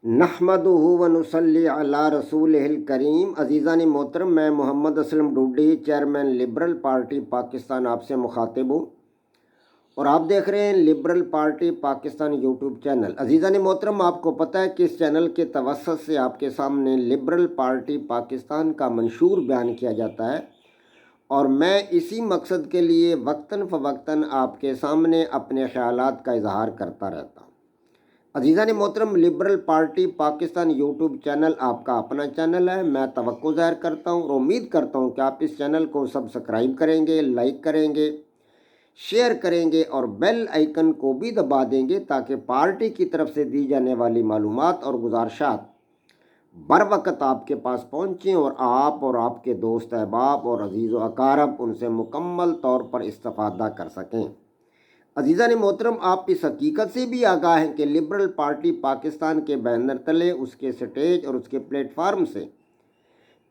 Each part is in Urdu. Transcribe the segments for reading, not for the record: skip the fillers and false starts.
نحمدہ و نصلی علی رسولہ الکریم۔ عزیزان محترم، میں Muhammad Aslam Dodi, chairman liberal party Pakistan آپ سے مخاطب ہوں اور آپ دیکھ رہے ہیں liberal party Pakistan YouTube channel. عزیزان محترم، آپ کو پتہ ہے کہ اس چینل کے توسط سے آپ کے سامنے لبرل پارٹی پاکستان کا منشور بیان کیا جاتا ہے اور میں اسی مقصد کے لیے وقتاً فوقتاً آپ کے سامنے اپنے خیالات کا اظہار کرتا رہتا ہوں۔ عزیزان محترم، liberal party Pakistan YouTube channel آپ کا اپنا چینل ہے۔ میں توقع ظاہر کرتا ہوں اور امید کرتا ہوں کہ آپ اس چینل کو سبسکرائب کریں گے، لائک کریں گے، شیئر کریں گے اور بیل آئیکن کو بھی دبا دیں گے تاکہ پارٹی کی طرف سے دی جانے والی معلومات اور گزارشات بر وقت آپ کے پاس پہنچیں اور آپ اور آپ کے دوست احباب اور عزیز و اقارب ان سے مکمل طور پر استفادہ کر سکیں۔ عزیزان محترم، آپ اس حقیقت سے بھی آگاہ ہیں کہ لبرل پارٹی پاکستان کے بینر تلے، اس کے سٹیج اور اس کے پلیٹ فارم سے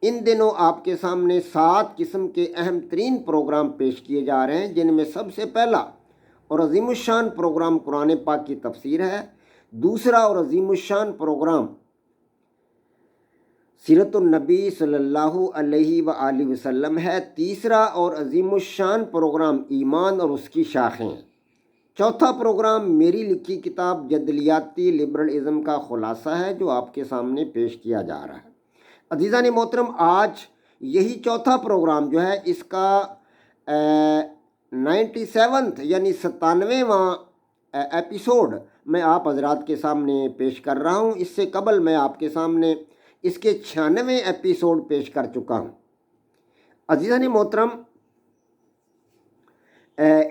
ان دنوں آپ کے سامنے 7 قسم کے اہم ترین پروگرام پیش کیے جا رہے ہیں، جن میں سب سے پہلا اور عظیم الشان پروگرام قرآن پاک کی تفسیر ہے، دوسرا اور عظیم الشان پروگرام سیرت النبی صلی اللہ علیہ وآلہ وسلم ہے، تیسرا اور عظیم الشان پروگرام ایمان اور اس کی شاخیں ہیں، چوتھا پروگرام میری لکھی کتاب جدلیاتی لبرلزم کا خلاصہ ہے جو آپ کے سامنے پیش کیا جا رہا ہے۔ عزیزان محترم، آج یہی چوتھا پروگرام جو ہے اس کا 97 یعنی 97واں ایپیسوڈ میں آپ حضرات کے سامنے پیش کر رہا ہوں۔ اس سے قبل میں آپ کے سامنے اس کے 96 ایپیسوڈ پیش کر چکا ہوں۔ عزیزان محترم،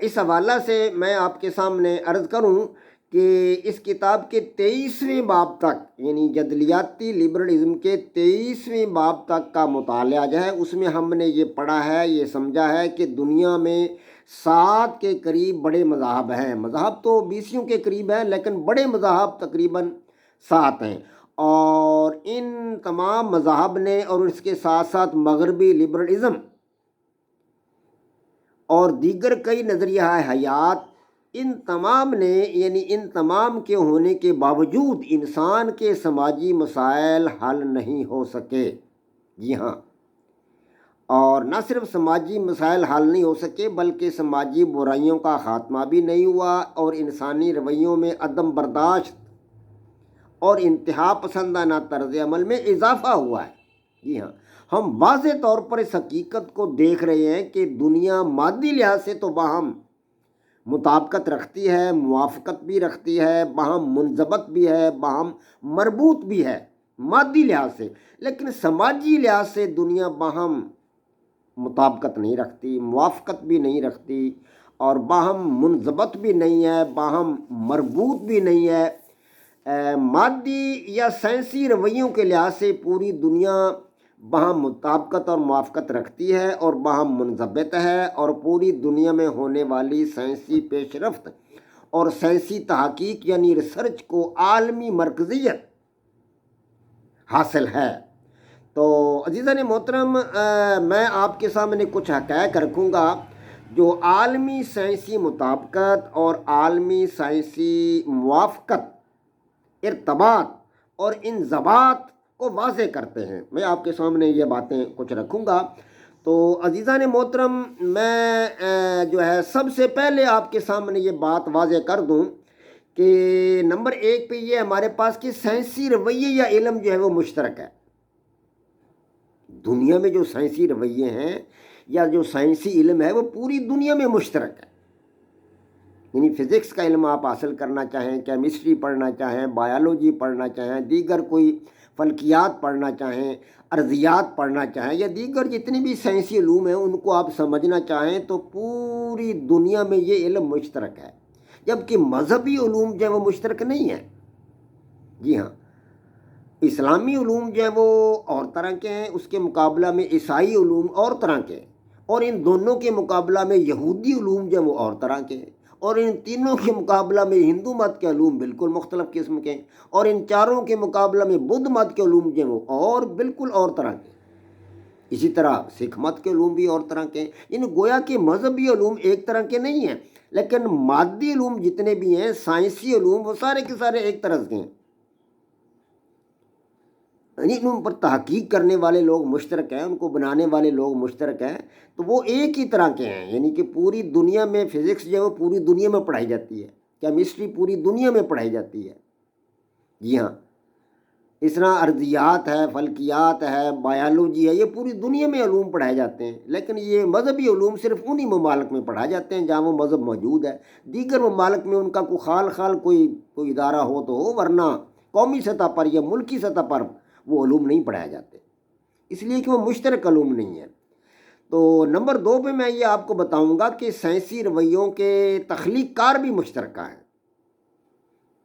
اس حوالہ سے میں آپ کے سامنے عرض کروں کہ اس کتاب کے 23ویں باب تک یعنی جدلیاتی لبرلزم کے 23ویں باب تک کا مطالعہ جو ہے اس میں ہم نے یہ پڑھا ہے، یہ سمجھا ہے کہ دنیا میں 7 کے قریب بڑے مذاہب ہیں۔ مذاہب تو 20 کے قریب ہیں لیکن بڑے مذاہب تقریباً 7 ہیں، اور ان تمام مذاہب نے اور اس کے ساتھ ساتھ مغربی لبرلزم اور دیگر کئی نظریہ حیات، ان تمام نے یعنی ان تمام کے ہونے کے باوجود انسان کے سماجی مسائل حل نہیں ہو سکے۔ جی ہاں، اور نہ صرف سماجی مسائل حل نہیں ہو سکے بلکہ سماجی برائیوں کا خاتمہ بھی نہیں ہوا اور انسانی رویوں میں عدم برداشت اور انتہا پسندانہ طرز عمل میں اضافہ ہوا ہے۔ جی ہاں، ہم واضح طور پر اس حقیقت کو دیکھ رہے ہیں کہ دنیا مادی لحاظ سے تو باہم مطابقت رکھتی ہے، موافقت بھی رکھتی ہے، باہم منضبط بھی ہے، باہم مربوط بھی ہے مادی لحاظ سے، لیکن سماجی لحاظ سے دنیا باہم مطابقت نہیں رکھتی، موافقت بھی نہیں رکھتی اور باہم منضبط بھی نہیں ہے، باہم مربوط بھی نہیں ہے۔ مادی یا سائنسی رویوں کے لحاظ سے پوری دنیا باہم مطابقت اور موافقت رکھتی ہے اور باہم منضبط ہے، اور پوری دنیا میں ہونے والی سائنسی پیش رفت اور سائنسی تحقیق یعنی ریسرچ کو عالمی مرکزیت حاصل ہے۔ تو عزیزان محترم، میں آپ کے سامنے کچھ حقائق رکھوں گا جو عالمی سائنسی مطابقت اور عالمی سائنسی موافقت، ارتباط اور انضباط کو واضح کرتے ہیں۔ میں آپ کے سامنے یہ باتیں کچھ رکھوں گا۔ تو عزیزان محترم، میں جو ہے سب سے پہلے آپ کے سامنے یہ بات واضح کر دوں کہ نمبر 1 پہ یہ ہمارے پاس کہ سائنسی رویے یا علم جو ہے وہ مشترک ہے۔ دنیا میں جو سائنسی رویے ہیں یا جو سائنسی علم ہے وہ پوری دنیا میں مشترک ہے۔ یعنی فزکس کا علم آپ حاصل کرنا چاہیں، کیمسٹری پڑھنا چاہیں، بایولوجی پڑھنا چاہیں، دیگر کوئی فلکیات پڑھنا چاہیں، ارضیات پڑھنا چاہیں یا دیگر جتنی بھی سائنسی علوم ہیں ان کو آپ سمجھنا چاہیں تو پوری دنیا میں یہ علم مشترک ہے، جبکہ مذہبی علوم جو ہے وہ مشترک نہیں ہے۔ جی ہاں، اسلامی علوم جو ہیں وہ اور طرح کے ہیں، اس کے مقابلہ میں عیسائی علوم اور طرح کے ہیں، اور ان دونوں کے مقابلہ میں یہودی علوم جو ہیں وہ اور طرح کے ہیں، اور ان تینوں کے مقابلہ میں ہندو مت کے علوم بالکل مختلف قسم کے ہیں، اور ان چاروں کے مقابلہ میں بدھ مت کے علوم جو ہیں وہ اور بالکل اور طرح کے ہیں۔ اسی طرح سکھ مت کے علوم بھی اور طرح کے ہیں۔ یعنی گویا کہ مذہبی علوم ایک طرح کے نہیں ہیں، لیکن مادی علوم جتنے بھی ہیں، سائنسی علوم، وہ سارے کے سارے ایک طرح کے ہیں۔ ان پر تحقیق کرنے والے لوگ مشترک ہیں، ان کو بنانے والے لوگ مشترک ہیں، تو وہ ایک ہی طرح کے ہیں، یعنی کہ پوری دنیا میں فزکس جو ہے وہ پوری دنیا میں پڑھائی جاتی ہے، کیمسٹری پوری دنیا میں پڑھائی جاتی ہے، جی ہاں، اس طرح ارضیات ہے، فلکیات ہے، بایولوجی ہے، یہ پوری دنیا میں علوم پڑھائے جاتے ہیں، لیکن یہ مذہبی علوم صرف انہی ممالک میں پڑھائے جاتے ہیں جہاں وہ مذہب موجود ہے۔ دیگر ممالک میں ان کا کوئی خال کوئی ادارہ ہو تو ہو، ورنہ قومی سطح پر یا ملکی سطح پر وہ علوم نہیں پڑھائے جاتے، اس لیے کہ وہ مشترک علوم نہیں ہیں۔ تو نمبر 2 پہ میں یہ آپ کو بتاؤں گا کہ سائنسی رویوں کے تخلیق کار بھی مشترکہ ہیں،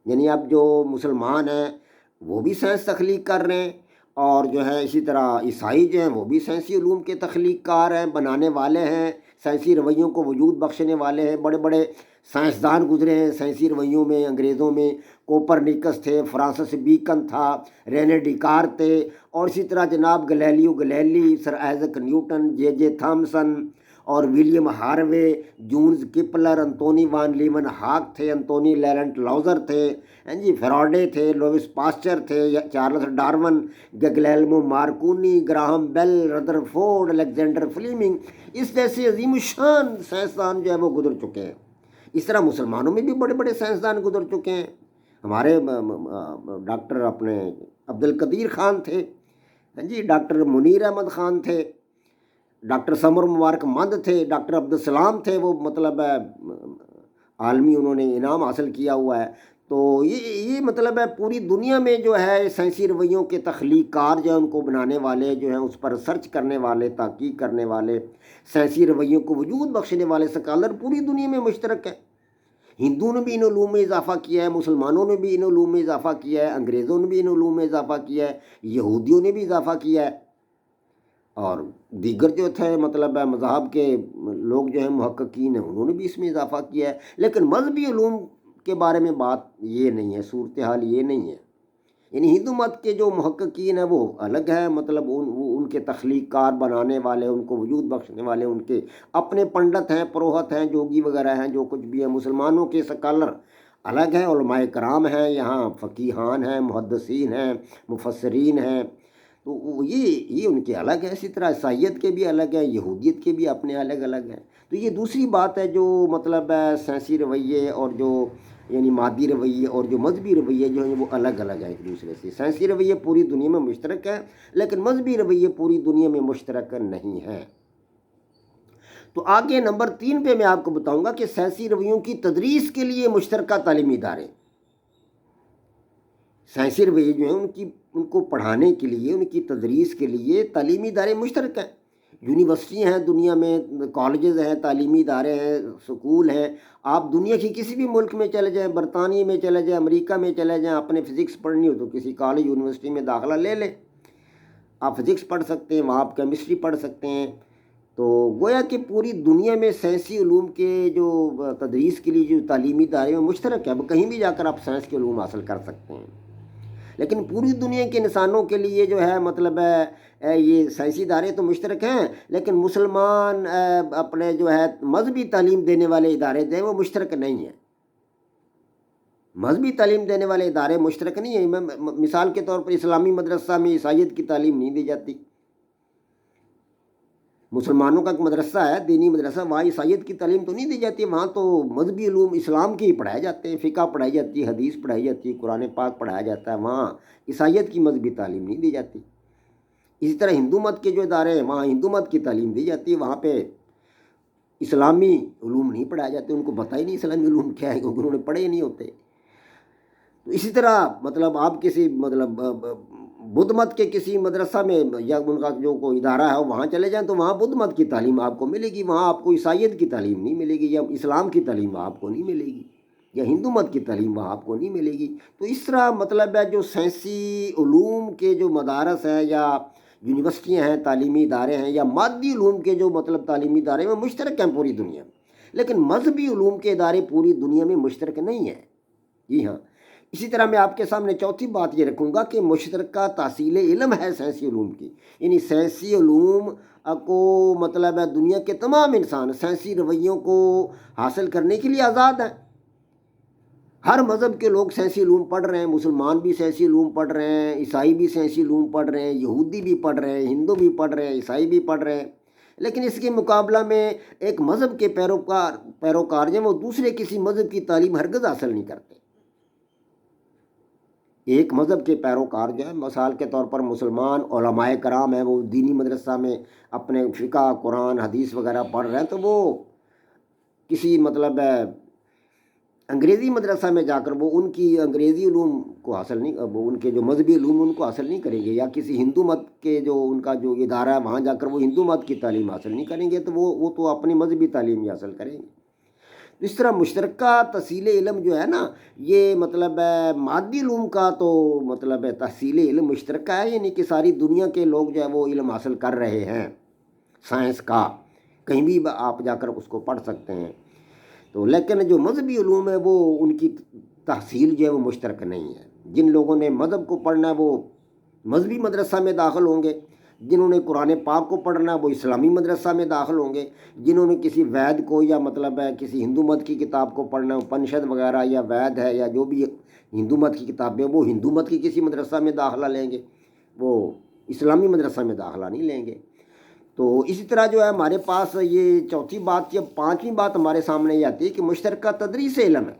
یعنی اب جو مسلمان ہیں وہ بھی سائنس تخلیق کر رہے ہیں، اور جو ہے اسی طرح عیسائی جو ہیں وہ بھی سائنسی علوم کے تخلیق کار ہیں، بنانے والے ہیں، سائنسی رویوں کو وجود بخشنے والے ہیں۔ بڑے بڑے سائنسدان گزرے ہیں سائنسی رویوں میں، انگریزوں میں کوپرنیکس تھے، فرانسس بیکن تھا، رینے ڈیکار تھے، اور اسی طرح جناب Galileo Galilei, sir Isaac Newton, J Thomson اور William Harvey, Jones Kepler, Antonie van Leeuwenhoek تھے، انتونی لیرنٹ لاؤزر تھے، جی فیراڈے تھے، لوئس پاسچر تھے، Charles Darwin, Guglielmo Marconi, Graham Bell, Rutherford, Alexander Fleming, اس جیسے عظیم الشان سائنسدان جو ہے وہ گزر چکے ہیں۔ اس طرح مسلمانوں میں بھی بڑے بڑے سائنسدان گزر چکے ہیں، ہمارے ڈاکٹر اپنے عبد القدیر خان تھے، جی ڈاکٹر منیر احمد خان تھے، ڈاکٹر سمر مبارک مند تھے، ڈاکٹر عبدالسلام تھے، وہ مطلب ہے عالمی انہوں نے انعام حاصل کیا ہوا ہے۔ تو یہ مطلب ہے پوری دنیا میں جو ہے سائنسی رویوں کے تخلیق کار جو ہیں، ان کو بنانے والے جو ہیں، اس پر ریسرچ کرنے والے، تحقیق کرنے والے، سائنسی رویوں کو وجود بخشنے والے سکالر پوری دنیا میں مشترک ہیں۔ ہندوؤں نے بھی ان علوم میں اضافہ کیا ہے، مسلمانوں نے بھی ان علوم میں اضافہ کیا ہے، انگریزوں نے بھی ان علوم میں اضافہ کیا ہے، یہودیوں نے بھی اضافہ کیا ہے، اور دیگر جو تھے مطلب ہے مذہب کے لوگ جو ہیں محققین ہیں، انہوں نے بھی اس میں اضافہ کیا ہے۔ لیکن مذہبی علوم کے بارے میں بات یہ نہیں ہے، صورتحال یہ نہیں ہے، یعنی ہندو مت کے جو محققین ہیں وہ الگ ہیں، مطلب ان کے تخلیق کار، بنانے والے، ان کو وجود بخشنے والے ان کے اپنے پنڈت ہیں، پروہت ہیں، جوگی وغیرہ ہیں، جو کچھ بھی ہیں۔ مسلمانوں کے سکالر الگ ہیں، علماء کرام ہیں، یہاں فقیہان ہیں، محدثین ہیں، مفسرین ہیں، تو یہ ان کے الگ ہے۔ اسی طرح عیسائیت کے بھی الگ ہیں، یہودیت کے بھی اپنے الگ الگ ہیں۔ تو یہ دوسری بات ہے جو مطلب ہے سائنسی رویے اور جو یعنی مادی رویے اور جو مذہبی رویے جو ہیں وہ الگ الگ ہیں ایک دوسرے سے۔ سائنسی رویے پوری دنیا میں مشترک ہیں، لیکن مذہبی رویے پوری دنیا میں مشترک نہیں ہیں۔ تو آگے نمبر 3 پہ میں آپ کو بتاؤں گا کہ سائنسی رویوں کی تدریس کے لیے مشترکہ تعلیمی ادارے، سائنسی رویے جو ہیں ان کو پڑھانے کے لیے، ان کی تدریس کے لیے تعلیمی ادارے مشترک ہیں۔ یونیورسٹیاں ہیں دنیا میں، کالجز ہیں، تعلیمی ادارے ہیں، سکول ہیں۔ آپ دنیا کی کسی بھی ملک میں چلے جائیں، برطانیہ میں چلے جائیں، امریکہ میں چلے جائیں، اپنے فزکس پڑھنی ہو تو کسی کالج یونیورسٹی میں داخلہ لے لیں، آپ فزکس پڑھ سکتے ہیں، وہاں آپ کیمسٹری پڑھ سکتے ہیں۔ تو گویا کہ پوری دنیا میں سائنسی علوم کے جو تدریس کے لیے جو تعلیمی ادارے ہیں مشترک ہے، اب کہیں بھی جا کر آپ سائنس کے علوم حاصل کر سکتے ہیں۔ لیکن پوری دنیا کے انسانوں کے لیے جو ہے مطلب ہے یہ سائنسی ادارے تو مشترک ہیں، لیکن مسلمان اپنے جو ہے مذہبی تعلیم دینے والے ادارے جو ہیں وہ مشترک نہیں ہیں۔ مذہبی تعلیم دینے والے ادارے مشترک نہیں ہیں۔ مثال کے طور پر اسلامی مدرسہ میں عیسائیت کی تعلیم نہیں دی جاتی، مسلمانوں کا ایک مدرسہ ہے، دینی مدرسہ، وہاں عیسائیت کی تعلیم تو نہیں دی جاتی، وہاں تو مذہبی علوم اسلام کے ہی پڑھائے جاتے ہیں، فقہ پڑھائی جاتی ہے، حدیث پڑھائی جاتی ہے، قرآن پاک پڑھایا جاتا ہے، وہاں عیسائیت کی مذہبی تعلیم نہیں دی جاتی۔ اسی طرح ہندو مت کے جو ادارے ہیں وہاں ہندو مت کی تعلیم دی جاتی ہے، وہاں پہ اسلامی علوم نہیں پڑھائے جاتے، ان کو پتہ ہی نہیں اسلامی علوم کیا ہے، کیونکہ انہوں نے پڑھے ہی نہیں ہوتے۔ تو اسی طرح مطلب آپ کسی مطلب بدھ مت کے کسی مدرسہ میں یا ان کا جو کوئی ادارہ ہے وہاں چلے جائیں تو وہاں بدھ مت کی تعلیم آپ کو ملے گی، وہاں آپ کو عیسائیت کی تعلیم نہیں ملے گی، یا اسلام کی تعلیم وہاں آپ کو نہیں ملے گی، یا ہندو مت کی تعلیم وہاں آپ کو نہیں ملے گی۔ تو اس طرح مطلب ہے جو سائنسی علوم کے جو مدارس ہیں یا یونیورسٹیاں ہیں، تعلیمی ادارے ہیں، یا مادی علوم کے جو مطلب تعلیمی ادارے ہیں وہ مشترک ہیں پوری دنیا میں، لیکن مذہبی علوم کے ادارے پوری دنیا میں مشترک نہیں ہیں۔ جی ہاں، اسی طرح میں آپ کے سامنے چوتھی بات یہ رکھوں گا کہ مشترکہ تحصیل علم ہے سائنسی علوم کی، یعنی سائنسی علوم کو مطلب ہے دنیا کے تمام انسان سائنسی رویوں کو حاصل کرنے کے لیے آزاد ہیں۔ ہر مذہب کے لوگ سائنسی علوم پڑھ رہے ہیں، مسلمان بھی سائنسی علوم پڑھ رہے ہیں، عیسائی بھی سائنسی علوم پڑھ رہے ہیں، یہودی بھی پڑھ رہے ہیں، ہندو بھی پڑھ رہے ہیں، عیسائی بھی پڑھ رہے ہیں، لیکن اس کے مقابلہ میں ایک مذہب کے پیروکار جو ہیں وہ دوسرے کسی مذہب کی تعلیم ہرگز حاصل نہیں کرتے۔ ایک مذہب کے پیروکار جو ہے، مثال کے طور پر مسلمان علماء کرام ہیں، وہ دینی مدرسہ میں اپنے فقہ، قرآن، حدیث وغیرہ پڑھ رہے ہیں، تو وہ کسی مطلب انگریزی مدرسہ میں جا کر وہ ان کی انگریزی علوم کو حاصل نہیں، وہ ان کے جو مذہبی علوم ان کو حاصل نہیں کریں گے، یا کسی ہندو مت کے جو ان کا جو ادارہ ہے وہاں جا کر وہ ہندو مت کی تعلیم حاصل نہیں کریں گے، تو وہ تو اپنی مذہبی تعلیم ہی حاصل کریں گے۔ اس طرح مشترکہ تحصیل علم جو ہے نا، یہ مطلب ہے مادی علوم کا تو مطلب ہے تحصیل علم مشترکہ ہے، یعنی کہ ساری دنیا کے لوگ جو ہے وہ علم حاصل کر رہے ہیں سائنس کا، کہیں بھی آپ جا کر اس کو پڑھ سکتے ہیں۔ تو لیکن جو مذہبی علوم ہے وہ ان کی تحصیل جو ہے وہ مشترک نہیں ہے۔ جن لوگوں نے مذہب کو پڑھنا ہے وہ مذہبی مدرسہ میں داخل ہوں گے، جنہوں نے قرآن پاک کو پڑھنا ہے وہ اسلامی مدرسہ میں داخل ہوں گے، جنہوں نے کسی وید کو یا مطلب ہے کسی ہندو مت کی کتاب کو پڑھنا ہے، اپنشد وغیرہ یا وید ہے یا جو بھی ہندو مت کی کتابیں، وہ ہندو مت کی کسی مدرسہ میں داخلہ لیں گے، وہ اسلامی مدرسہ میں داخلہ نہیں لیں گے۔ تو اسی طرح جو ہے ہمارے پاس یہ چوتھی بات یا پانچویں بات ہمارے سامنے یہ آتی ہے کہ مشترکہ تدریس علم ہے۔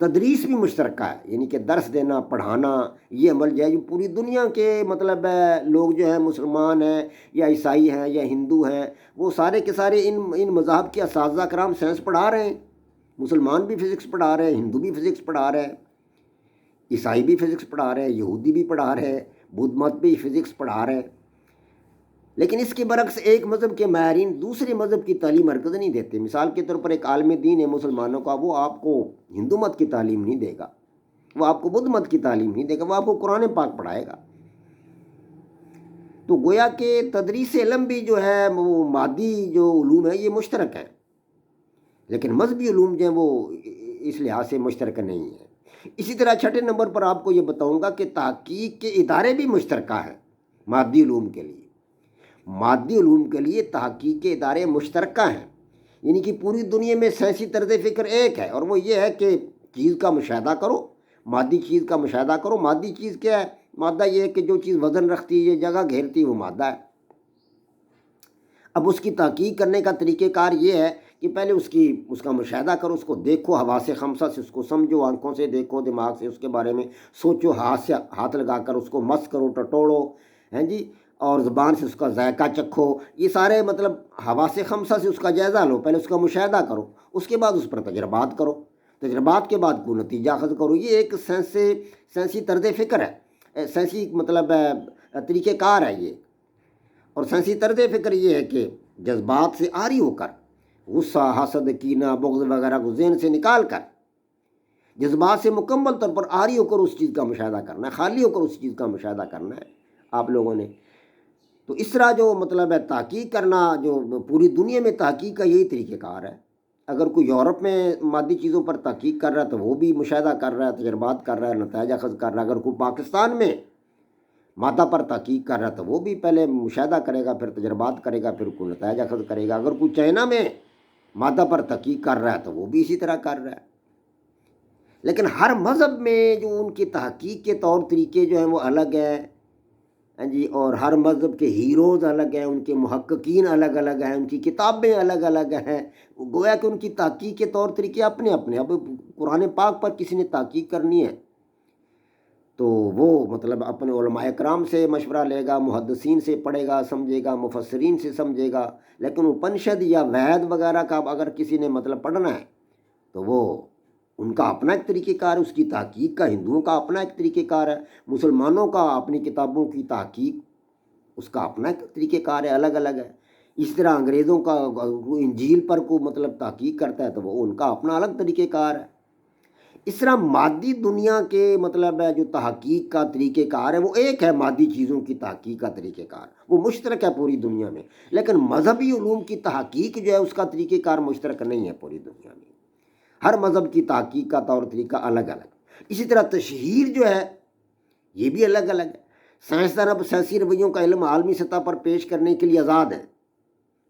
تدریس بھی مشترکہ ہے، یعنی کہ درس دینا، پڑھانا، یہ عمل جو ہے جو پوری دنیا کے مطلب ہے لوگ جو ہیں، مسلمان ہیں یا عیسائی ہیں یا ہندو ہیں، وہ سارے کے سارے ان مذاہب کے اساتذہ کرام سائنس پڑھا رہے ہیں۔ مسلمان بھی فزکس پڑھا رہے ہیں، ہندو بھی فزکس پڑھا رہے ہیں، عیسائی بھی فزکس پڑھا رہے ہیں، یہودی بھی پڑھا رہے ہیں، بدھ مت بھی فزکس پڑھا رہے ہیں۔ لیکن اس کے برعکس ایک مذہب کے ماہرین دوسرے مذہب کی تعلیم ہرگز نہیں دیتے۔ مثال کے طور پر ایک عالم دین ہے مسلمانوں کا، وہ آپ کو ہندو مت کی تعلیم نہیں دے گا، وہ آپ کو بدھ مت کی تعلیم نہیں دے گا، وہ آپ کو قرآن پاک پڑھائے گا۔ تو گویا کہ تدریس علم بھی جو ہے وہ مادی جو علوم ہے یہ مشترک ہے، لیکن مذہبی علوم جو ہیں وہ اس لحاظ سے مشترک نہیں ہیں۔ اسی طرح چھٹے نمبر پر آپ کو یہ بتاؤں گا کہ تحقیق کے ادارے بھی مشترکہ ہیں مادی علوم کے لیے۔ مادی علوم کے لیے تحقیق کے ادارے مشترکہ ہیں، یعنی کہ پوری دنیا میں سائنسی طرز فکر ایک ہے، اور وہ یہ ہے کہ چیز کا مشاہدہ کرو، مادی چیز کا مشاہدہ کرو۔ مادی چیز کیا ہے؟ مادہ یہ ہے کہ جو چیز وزن رکھتی ہے، یہ جگہ گھیرتی ہے، وہ مادہ ہے۔ اب اس کی تحقیق کرنے کا طریقہ کار یہ ہے کہ پہلے اس کا مشاہدہ کرو، اس کو دیکھو، حواس خمسہ سے اس کو سمجھو، آنکھوں سے دیکھو، دماغ سے اس کے بارے میں سوچو، ہاتھ سے ہاتھ لگا کر اس کو مس کرو، ٹٹوڑو، ہیں جی، اور زبان سے اس کا ذائقہ چکھو۔ یہ سارے مطلب حواس خمسہ سے اس کا جائزہ لو، پہلے اس کا مشاہدہ کرو، اس کے بعد اس پر تجربات کرو، تجربات کے بعد کوئی نتیجہ اخذ کرو۔ یہ ایک سائنسی طرز فکر ہے، سائنسی مطلب طریقہ کار ہے یہ۔ اور سائنسی طرز فکر یہ ہے کہ جذبات سے عاری ہو کر، غصہ، حسد، کینہ، بغض وغیرہ کو ذہن سے نکال کر، جذبات سے مکمل طور پر عاری ہو کر اس چیز کا مشاہدہ کرنا ہے، خالی ہو کر اس چیز کا مشاہدہ کرنا ہے آپ لوگوں نے۔ تو اس طرح جو مطلب ہے تحقیق کرنا، جو پوری دنیا میں تحقیق کا یہی طریقہ کار ہے۔ اگر کوئی یورپ میں مادی چیزوں پر تحقیق کر رہا ہے تو وہ بھی مشاہدہ کر رہا ہے، تجربات کر رہا ہے، نتائج اخذ کر رہا ہے۔ اگر کوئی پاکستان میں مادہ پر تحقیق کر رہا ہے تو وہ بھی پہلے مشاہدہ کرے گا، پھر تجربات کرے گا، پھر کوئی نتائج اخذ کرے گا۔ اگر کوئی چائنا میں مادہ پر تحقیق کر رہا ہے تو وہ بھی اسی طرح کر رہا ہے۔ لیکن ہر مذہب میں جو ان کی تحقیق کے طور طریقے جو ہیں وہ الگ ہیں، ہاں جی، اور ہر مذہب کے ہیروز الگ ہیں، ان کے محققین الگ الگ ہیں، ان کی کتابیں الگ الگ ہیں۔ گویا کہ ان کی تحقیق کے طور طریقے اپنے اپنے۔ اب قرآن پاک پر کسی نے تحقیق کرنی ہے تو وہ مطلب اپنے علماء کرام سے مشورہ لے گا، محدثین سے پڑھے گا، سمجھے گا، مفسرین سے سمجھے گا۔ لیکن اپنشد یا وید وغیرہ کا اگر کسی نے مطلب پڑھنا ہے تو وہ ان کا اپنا ایک طریقہ کار ہے، اس کی تحقیق کا ہندوؤں کا اپنا ایک طریقہ کار ہے، مسلمانوں کا اپنی کتابوں کی تحقیق اس کا اپنا ایک طریقہ کار ہے، الگ الگ ہے۔ اس طرح انگریزوں کا انجیل پر کو مطلب تحقیق کرتا ہے تو وہ ان کا اپنا الگ طریقہ کار ہے۔ اس طرح مادی دنیا کے مطلب ہے جو تحقیق کا طریقہ کار ہے وہ ایک ہے، مادی چیزوں کی تحقیق کا طریقہ کار وہ مشترک ہے پوری دنیا میں، لیکن مذہبی علوم کی تحقیق جو ہے اس کا طریقہ کار مشترک نہیں ہے پوری دنیا میں۔ ہر مذہب کی تحقیق کا طور طریقہ الگ الگ۔ اسی طرح تشہیر جو ہے یہ بھی الگ الگ ہے۔ سائنسدان اب سائنسی رویوں کا علم عالمی سطح پر پیش کرنے کے لیے آزاد ہیں،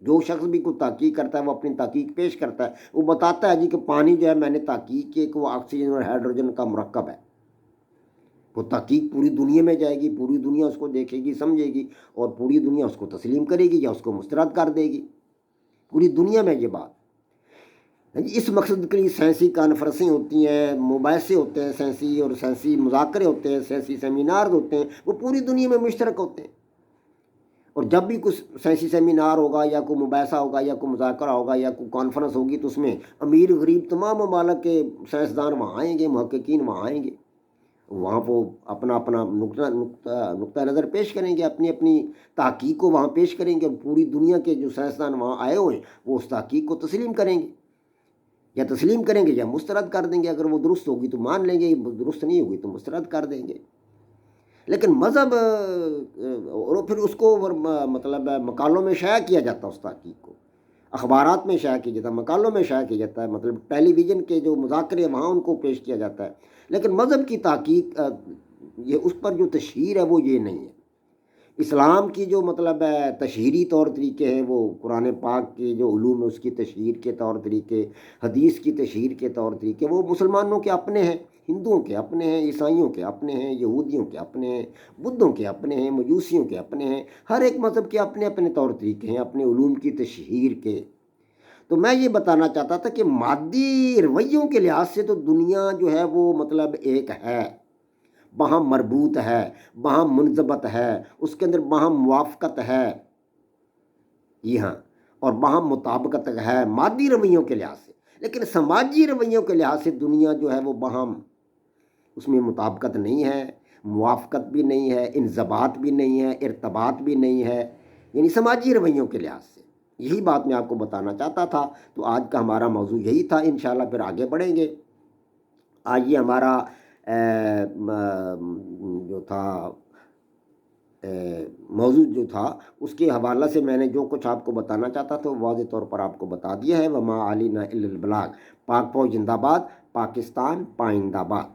جو شخص بھی کوئی تحقیق کرتا ہے وہ اپنی تحقیق پیش کرتا ہے، وہ بتاتا ہے جی کہ پانی جو ہے میں نے تحقیق کی کہ وہ آکسیجن اور ہائیڈروجن کا مرکب ہے۔ وہ تحقیق پوری دنیا میں جائے گی، پوری دنیا اس کو دیکھے گی، سمجھے گی، اور پوری دنیا اس کو تسلیم کرے گی یا اس کو مسترد کر دے گی، پوری دنیا میں یہ بات۔ اس مقصد کے لیے سائنسی کانفرنسیں ہوتی ہیں، مباحثے ہوتے ہیں سائنسی، اور سائنسی مذاکرے ہوتے ہیں، سائنسی سیمینار ہوتے ہیں، وہ پوری دنیا میں مشترک ہوتے ہیں۔ اور جب بھی کچھ سائنسی سیمینار ہوگا یا کوئی مباحثہ ہوگا یا کوئی مذاکرہ ہوگا یا کوئی کانفرنس ہوگی تو اس میں امیر غریب تمام ممالک کے سائنسدان وہاں آئیں گے، محققین وہاں آئیں گے، وہاں وہ اپنا اپنا نقطہ نظر پیش کریں گے، اپنی اپنی تحقیق کو وہاں پیش کریں گے، اور پوری دنیا کے جو سائنسدان وہاں آئے ہوئے ہیں وہ اس تحقیق کو تسلیم کریں گے، یا تسلیم کریں گے یا مسترد کر دیں گے۔ اگر وہ درست ہوگی تو مان لیں گے، درست نہیں ہوگی تو مسترد کر دیں گے۔ لیکن مذہب اور پھر اس کو مطلب مقالوں میں شائع کیا جاتا ہے، اس تحقیق کو اخبارات میں شائع کیا جاتا ہے، مقالوں میں شائع کیا جاتا ہے، مطلب ٹیلی ویژن کے جو مذاکرے وہاں ان کو پیش کیا جاتا ہے۔ لیکن مذہب کی تحقیق یہ اس پر جو تشہیر ہے وہ یہ نہیں ہے۔ اسلام کی جو مطلب ہے تشہیری طور طریقے ہیں وہ قرآن پاک کے جو علوم ہے اس کی تشہیر کے طور طریقے، حدیث کی تشہیر کے طور طریقے وہ مسلمانوں کے اپنے ہیں، ہندوؤں کے اپنے ہیں، عیسائیوں کے اپنے ہیں، یہودیوں کے اپنے ہیں، بدھوں کے اپنے ہیں، مجوسیوں کے اپنے ہیں، ہر ایک مذہب کے اپنے اپنے طور طریقے ہیں اپنے علوم کی تشہیر کے۔ تو میں یہ بتانا چاہتا تھا کہ مادی رویوں کے لحاظ سے تو دنیا جو ہے وہ مطلب ایک ہے، باہم مربوط ہے، باہم منضبط ہے، اس کے اندر باہم موافقت ہے، جی ہاں، اور باہم مطابقت ہے مادی رویوں کے لحاظ سے۔ لیکن سماجی رویوں کے لحاظ سے دنیا جو ہے وہ باہم اس میں مطابقت نہیں ہے، موافقت بھی نہیں ہے، انضباط بھی نہیں ہے، ارتباط بھی نہیں ہے، یعنی سماجی رویوں کے لحاظ سے۔ یہی بات میں آپ کو بتانا چاہتا تھا۔ تو آج کا ہمارا موضوع یہی تھا، انشاءاللہ پھر آگے بڑھیں گے۔ آج یہ ہمارا جو تھا موضوع جو تھا اس کے حوالہ سے میں نے جو کچھ آپ کو بتانا چاہتا تھا وہ واضح طور پر آپ کو بتا دیا ہے۔ وما علینا الا البلاغ۔ پاک فوج زندہ باد، پاکستان پائندہ باد۔